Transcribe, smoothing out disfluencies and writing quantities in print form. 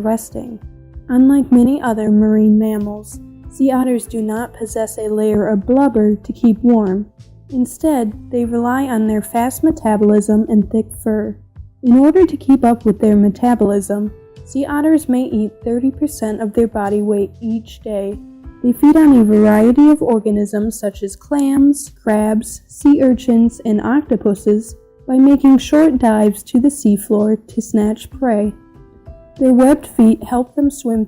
resting. Unlike many other marine mammals, sea otters do not possess a layer of blubber to keep warm. Instead, they rely on their fast metabolism and thick fur. In order to keep up with their metabolism, sea otters may eat 30% of their body weight each day. They feed on a variety of organisms such as clams, crabs, sea urchins, and octopuses by making short dives to the seafloor to snatch prey. Their webbed feet help them swim